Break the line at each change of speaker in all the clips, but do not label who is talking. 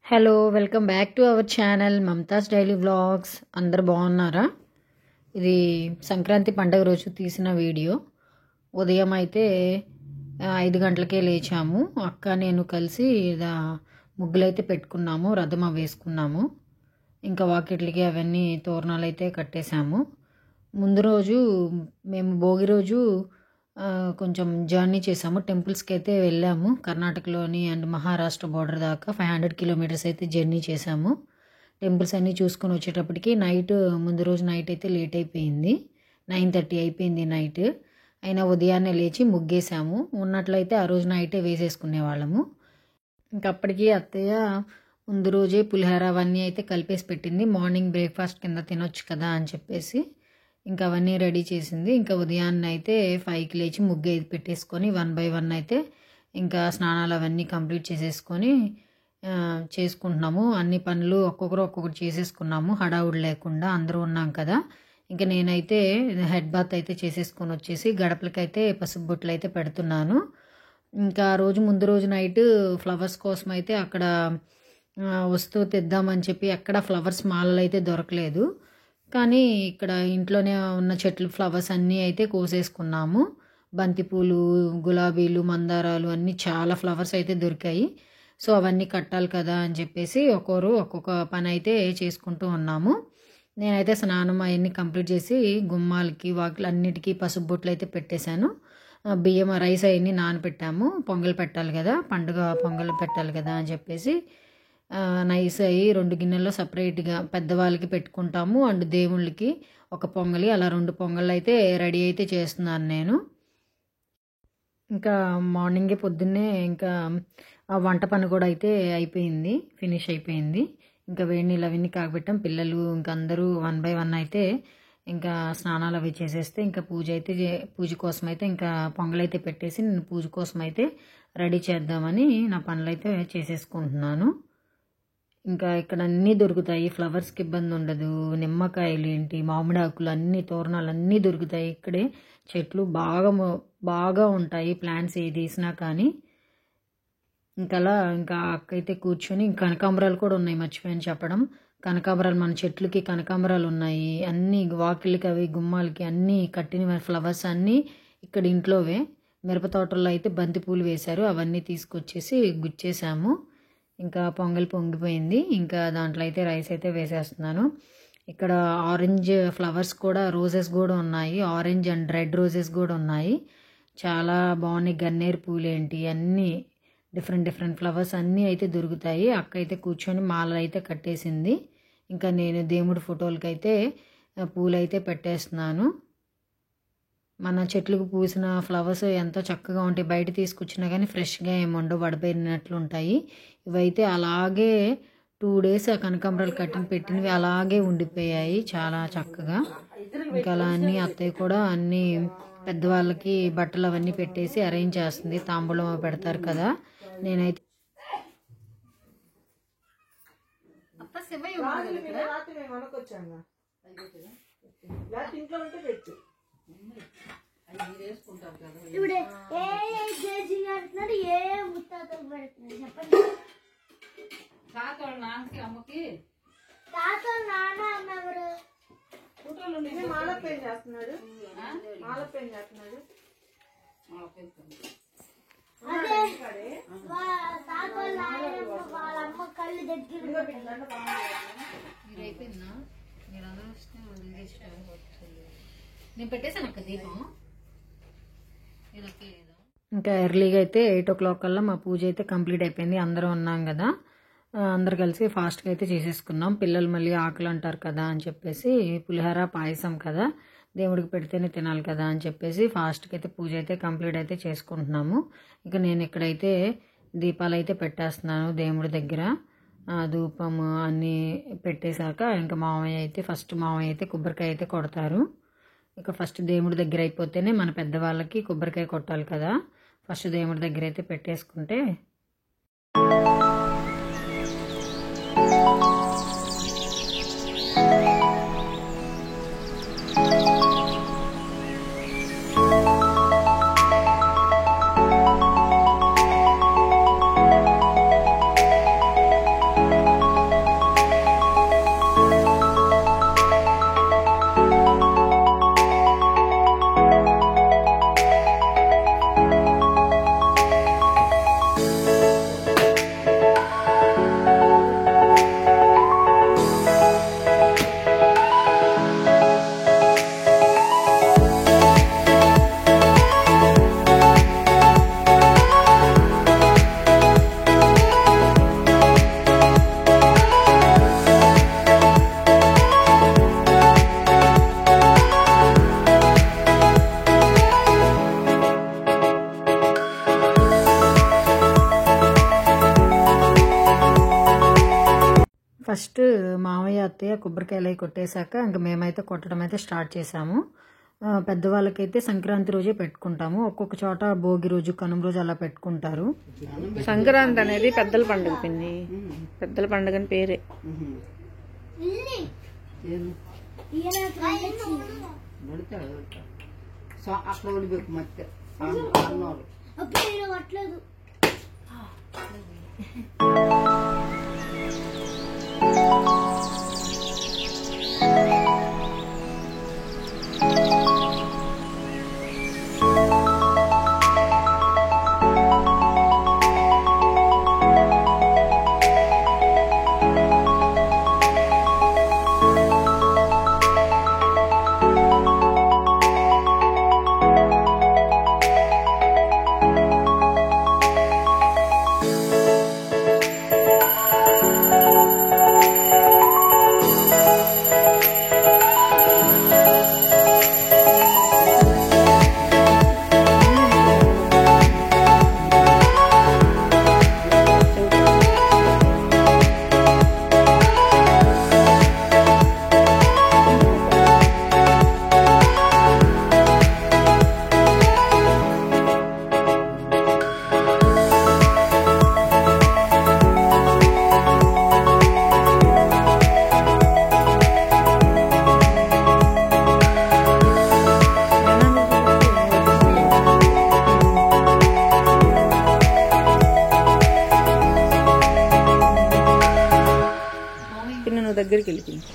Hello welcome back to our channel Mamata's daily vlogs. అందరు బాగున్నారా? ఇది సంక్రాంతి పండుగ రోజు తీసిన వీడియో. ఉదయం అయితే 5 గంటలకే లేచాము. అక్క నేను కలిసి ముగ్గులు అయితే పెట్టుకున్నాము, రథం వేసుకున్నాము. ఇంకా వాకిట్లకి అవన్నీ తోరణాలు అయితే కట్టేశాము. ముందు రోజు మేము భోగి రోజు కొంచెం జర్నీ చేసాము, టెంపుల్స్కి అయితే వెళ్ళాము. కర్ణాటకలోని అండ్ మహారాష్ట్ర బార్డర్ దాకా 500 కిలోమీటర్స్ అయితే జర్నీ చేసాము. టెంపుల్స్ అన్నీ చూసుకొని వచ్చేటప్పటికి ముందు రోజు నైట్ అయితే లేట్ అయిపోయింది. 9:30 అయిపోయింది నైట్. అయినా ఉదయాన్నే లేచి ముగ్గేసాము. ఉన్నట్లయితే ఆ రోజు నైటే వేసేసుకునే వాళ్ళము. ఇంకప్పటికీ అత్తయ్య ముందు రోజే పులిహోర అవన్నీ అయితే కలిపేసి పెట్టింది. మార్నింగ్ బ్రేక్ఫాస్ట్ కింద తినొచ్చు కదా అని చెప్పేసి ఇంకా అవన్నీ రెడీ చేసింది. ఇంకా ఉదయాన్నే అయితే 5కి లేచి ముగ్గు అయితే పెట్టేసుకొని 1 by 1 అయితే ఇంకా స్నానాలు అవన్నీ కంప్లీట్ చేసేసుకొని చేసుకుంటున్నాము. అన్ని పనులు ఒక్కొక్కటి చేసేసుకున్నాము, హడావుడి లేకుండా. అందరూ ఉన్నాం కదా. ఇంకా నేనైతే హెడ్ బాత్ అయితే చేసేసుకొని వచ్చేసి గడపలకైతే పసుపు బొట్లు అయితే పెడుతున్నాను. ఇంకా ముందు రోజు నైట్ ఫ్లవర్స్ కోసం అయితే అక్కడ వస్తువు తెద్దామని చెప్పి ఎక్కడ ఫ్లవర్స్ మాలలు అయితే దొరకలేదు. కానీ ఇక్కడ ఇంట్లోనే ఉన్న చెట్లు ఫ్లవర్స్ అన్నీ అయితే కోసేసుకున్నాము. బంతిపూలు, గులాబీలు, మందారాలు అన్నీ చాలా ఫ్లవర్స్ అయితే దొరికాయి. సో అవన్నీ కట్టాలి కదా అని చెప్పేసి ఒక్కొక్క పని అయితే చేసుకుంటూ ఉన్నాము. నేనైతే స్నానం అవన్నీ కంప్లీట్ చేసి గుమ్మాలకి వాకిలు అన్నిటికీ పసుపు బొట్లు అయితే పెట్టేశాను. బియ్యం రైస్ అవన్నీ నానబెట్టాము. పొంగల్ పెట్టాలి కదా, పండుగ పొంగల్ పెట్టాలి కదా అని చెప్పేసి నైస్ అయ్యి 2 గిన్నెల్లో సపరేట్గా పెద్దవాళ్ళకి పెట్టుకుంటాము అండ్ దేవుళ్ళకి ఒక పొంగలి, అలా 2 పొంగళ్ళు అయితే రెడీ అయితే చేస్తున్నాను నేను. ఇంకా మార్నింగే పొద్దున్నే ఇంకా వంట పని కూడా అయితే అయిపోయింది, ఫినిష్ అయిపోయింది. ఇంకా వేడి నీళ్ళు అవన్నీ కాగబెట్టాం. పిల్లలు ఇంకా అందరూ 1 by 1 అయితే ఇంకా స్నానాలు అవి చేసేస్తే ఇంకా పూజ కోసం అయితే ఇంకా పొంగలైతే పెట్టేసి నేను పూజ కోసం అయితే రెడీ చేద్దామని నా పనులు అయితే చేసేసుకుంటున్నాను. ఇంకా ఇక్కడ అన్నీ దొరుకుతాయి, ఫ్లవర్స్కి ఇబ్బంది ఉండదు. నిమ్మకాయలు ఏంటి, మామిడి ఆకులు అన్నీ, తోరణాలు అన్నీ దొరుకుతాయి. ఇక్కడే చెట్లు బాగా ఉంటాయి, ప్లాంట్స్ ఏది వేసినా కానీ. ఇంకా అక్క అయితే కూర్చొని కనకాంబరాలు కూడా ఉన్నాయి, మర్చిపోయాను చెప్పడం. కనకాంబరాలు మన చెట్లకి కనకాంబరాలు ఉన్నాయి. అన్నీ వాకిళ్ళకి అవి గుమ్మాలకి అన్నీ కట్టిన ఫ్లవర్స్ అన్నీ ఇక్కడ ఇంట్లోవే. మిరప తోటల్లో అయితే బంతిపూలు వేశారు, అవన్నీ తీసుకొచ్చేసి గుచ్చేసాము. ఇంకా పొంగల్ పొంగిపోయింది. ఇంకా దాంట్లో అయితే రైస్ అయితే వేసేస్తున్నాను. ఇక్కడ ఆరెంజ్ ఫ్లవర్స్ కూడా, రోజెస్ కూడా ఉన్నాయి. ఆరెంజ్ అండ్ రెడ్ రోజెస్ కూడా ఉన్నాయి, చాలా బాగున్నాయి. గన్నేరు పూలు ఏంటి అన్నీ డిఫరెంట్ ఫ్లవర్స్ అన్నీ అయితే దొరుకుతాయి. అక్క అయితే కూర్చొని మాలలు అయితే కట్టేసింది. ఇంకా నేను దేవుడి ఫోటోలకి అయితే పూలు అయితే పెట్టేస్తున్నాను. మన చెట్లకు పూసిన ఫ్లవర్స్ ఎంతో చక్కగా ఉంటాయి. బయట తీసుకొచ్చినా కానీ ఫ్రెష్గా ఏముండవు, వడపోయినట్లు ఉంటాయి. ఇవైతే అలాగే 2 days ఆ కనకాంబరాలు పెట్టినవి అలాగే ఉండిపోయాయి, చాలా చక్కగా. ఇంకా అలా అన్నీ అత్తయ్య కూడా అన్నీ పెద్దవాళ్ళకి బట్టలు అవన్నీ పెట్టేసి అరేంజ్ చేస్తుంది. తాంబూలం పెడతారు కదా. నేనైతే
ఇప్పుడు ఏ కేజీ కడుతున్నాడు, ఏ ముత్తాతలు పెడుతున్నాడు చెప్పండి. తాతలు నాన్న అన్నవారు
మాలపేం చేస్తున్నాడు.
అదే తాతలు నాయనమ్మ వాళ్ళ అమ్మ కళ్ళు దగ్గర
నేను పెట్టేసాను అక్క దీపం. ఇంకా ఎర్లీగా అయితే 8 o'clock కల్లా మా పూజ అయితే కంప్లీట్ అయిపోయింది. అందరూ ఉన్నాం కదా, అందరు కలిసి ఫాస్ట్గా అయితే చేసేసుకున్నాం. పిల్లలు మళ్ళీ ఆకలి అంటారు కదా అని చెప్పేసి పులిహోర పాయసం కదా, దేవుడికి పెడితేనే తినాలి కదా అని చెప్పేసి ఫాస్ట్గా అయితే పూజ అయితే కంప్లీట్ అయితే చేసుకుంటున్నాము. ఇంకా నేను ఇక్కడైతే దీపాలు అయితే పెట్టేస్తున్నాను దేవుడి దగ్గర. ధూపము అన్నీ పెట్టేశాక ఇంకా మామయ్య అయితే కొబ్బరికాయ అయితే కొడతారు. ఇక ఫస్ట్ దేవుడి దగ్గర అయిపోతేనే మన పెద్దవాళ్ళకి కొబ్బరికాయ కొట్టాలి కదా. ఫస్ట్ దేవుడి దగ్గర అయితే పెట్టేసుకుంటే ఫస్ట్ మామయ్య అత్తయ్య కొబ్బరికాయలు అవి కొట్టేశాక ఇంకా మేమైతే కొట్టడం అయితే స్టార్ట్ చేసాము. పెద్దవాళ్ళకైతే సంక్రాంతి రోజే పెట్టుకుంటాము. ఒక్కొక్క చోట భోగి రోజు, కనుమ రోజు అలా పెట్టుకుంటారు.
సంక్రాంతి అనేది పెద్దల పండుగ పిన్ని, పెద్దల పండుగ అని పేరే.
అక్కడ ఓడిపోయి ಮತ್ತೆ
అట్లేదు.
దగ్గరికి వెళ్ళిపోయింది.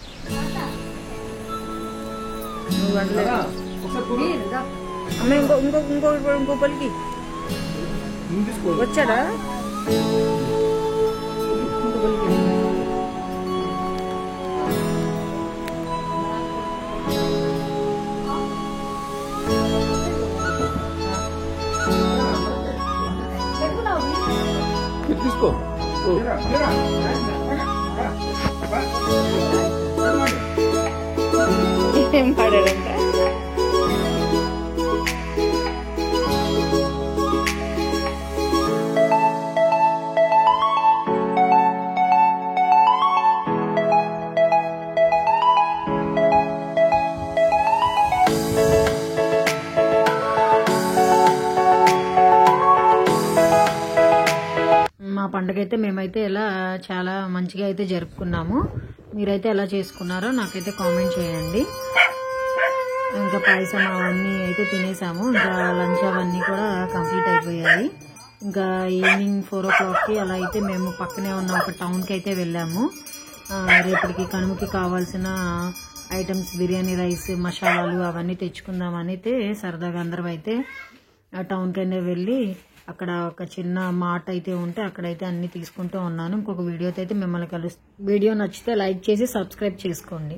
అమ్మ ఇంకో పలికి వచ్చాడా?
తీసుకో.
ఏం పాడాడంట?
మా పండుగ అయితే మేమైతే ఇలా చాలా మంచిగా అయితే జరుపుకున్నాము. మీరైతే ఎలా చేసుకున్నారో నాకైతే కామెంట్ చేయండి. ఇంకా పాయసం అవన్నీ అయితే తినేసాము. ఇంకా లంచ్ అవన్నీ కూడా కంప్లీట్ అయిపోయాయి. ఇంకా ఈవినింగ్ 4 o'clockకి అలా అయితే మేము పక్కనే ఉన్న ఒక టౌన్కి అయితే వెళ్ళాము. రేపటికి కనుమకి కావాల్సిన ఐటమ్స్, బిర్యానీ రైస్, మసాలాలు అవన్నీ తెచ్చుకుందామని అయితే సరదాగా అందరం అయితే టౌన్కి అయితే వెళ్ళి అక్కడ ఒక చిన్న మార్ట్ అయితే ఉంటే అక్కడైతే అన్ని తీసుకుంటూ ఉన్నాను. ఇంకొక వీడియోతో అయితే మిమ్మల్ని కలుస్తాను. వీడియో నచ్చితే లైక్ చేసి సబ్స్క్రైబ్ చేసుకోండి.